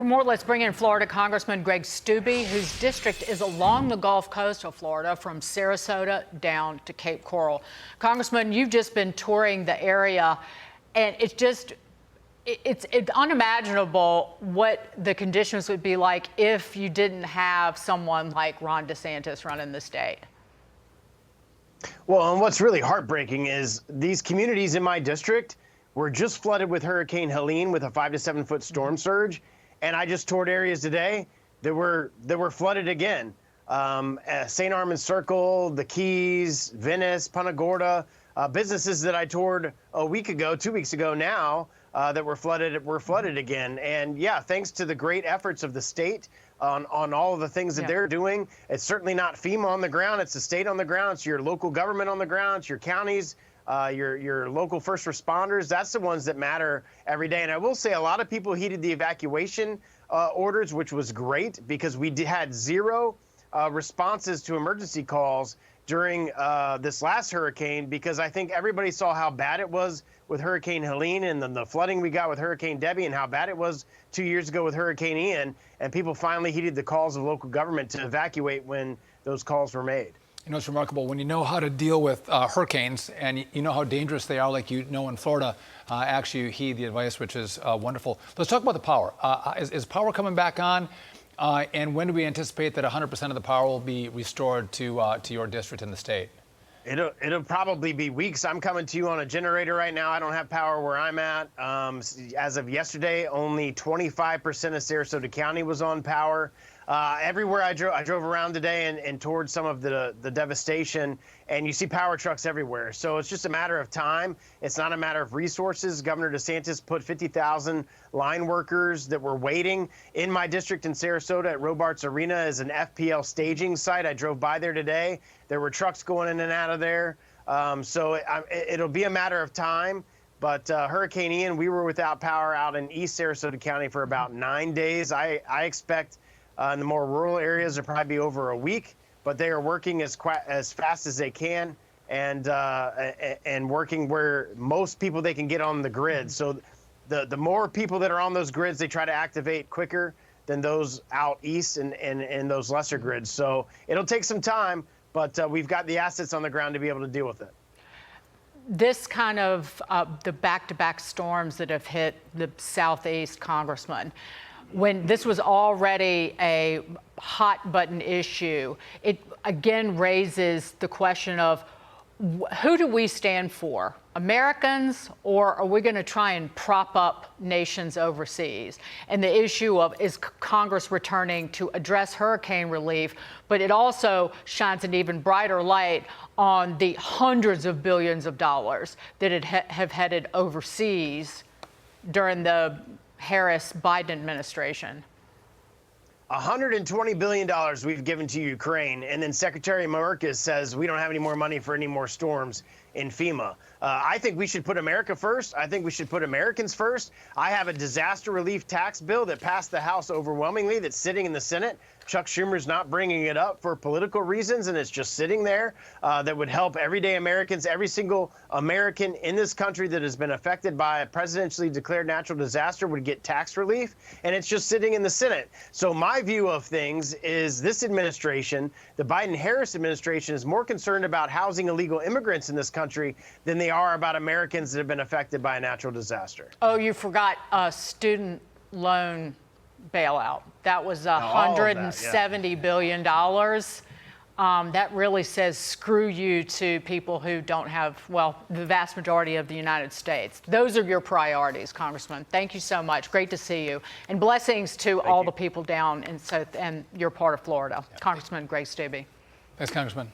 For more, let's bring in Florida Congressman Greg Steube, whose district is along the Gulf Coast of Florida from Sarasota down to Cape Coral. Congressman, you've just been touring the area, and it's unimaginable what the conditions would be like if you didn't have someone like Ron DeSantis running the state. Well, and what's really heartbreaking is these communities in my district were just flooded with Hurricane Helene with a 5 to 7 foot storm surge. And I just toured areas today that were flooded again. St. Armand's Circle, the Keys, Venice, Punta Gorda, businesses that I toured a week ago, 2 weeks ago now, that were flooded again. And yeah, thanks to the great efforts of the state on all of the things that they're doing. It's certainly not FEMA on the ground. It's the state on the ground. It's your local government on the ground. It's your counties. Your local first responders, that's the ones that matter every day. And I will say a lot of people heeded the evacuation orders, which was great because we had zero responses to emergency calls during this last hurricane, because I think everybody saw how bad it was with Hurricane Helene and then the flooding we got with Hurricane Debbie and how bad it was 2 years ago with Hurricane Ian. And people finally heeded the calls of local government to evacuate when those calls were made. You know, it's remarkable when you know how to deal with hurricanes and you know how dangerous they are, like you know in Florida. Actually, you heed the advice, which is wonderful. Let's talk about the power. Is power coming back on? And when do we anticipate that 100% of the power will be restored to your district in the state? It'll probably be weeks. I'm coming to you on a generator right now. I don't have power where I'm at. As of yesterday, only 25% of Sarasota County was on power. Everywhere I drove around today and towards some of the devastation, and you see power trucks everywhere. So it's just a matter of time. It's not a matter of resources. Governor DeSantis put 50,000 line workers that were waiting in my district in Sarasota at Robarts Arena as an FPL staging site. I drove by there today. There were trucks going in and out of there. So it'll be a matter of time. But Hurricane Ian, we were without power out in East Sarasota County for about 9 days. I expect in the more rural areas, it'll probably be over a week, but they are working as fast as they can and working where most people they can get on the grid. So the more people that are on those grids, they try to activate quicker than those out east and those lesser grids. So it'll take some time, but we've got the assets on the ground to be able to deal with it. This kind of the back-to-back storms that have hit the Southeast, Congressman, when this was already a hot button issue, it again raises the question of who do we stand for? Americans, or are we going to try and prop up nations overseas? And the issue of, is Congress returning to address hurricane relief? But it also shines an even brighter light on the hundreds of billions of dollars that have headed overseas during the Harris-Biden administration. $120 billion we've given to Ukraine, and then Secretary Mayorkas says we don't have any more money for any more storms in FEMA. I think we should put America first. I think we should put Americans first. I have a disaster relief tax bill that passed the House overwhelmingly that's sitting in the Senate. Chuck Schumer's not bringing it up for political reasons, and it's just sitting there. That would help everyday Americans, every single American in this country that has been affected by a presidentially declared natural disaster would get tax relief, and it's just sitting in the Senate. So my view of things is this administration, the Biden-Harris administration, is more concerned about housing illegal immigrants in this country than they are about Americans that have been affected by a natural disaster. Oh, you forgot student loan bailout. That was $170 billion. That really says screw you to people who don't have, well, the vast majority of the United States. Those are your priorities, Congressman. Thank you so much. Great to see you. And blessings to all the people down in South and your part of Florida. Congressman Greg Steube. Thanks, Congressman.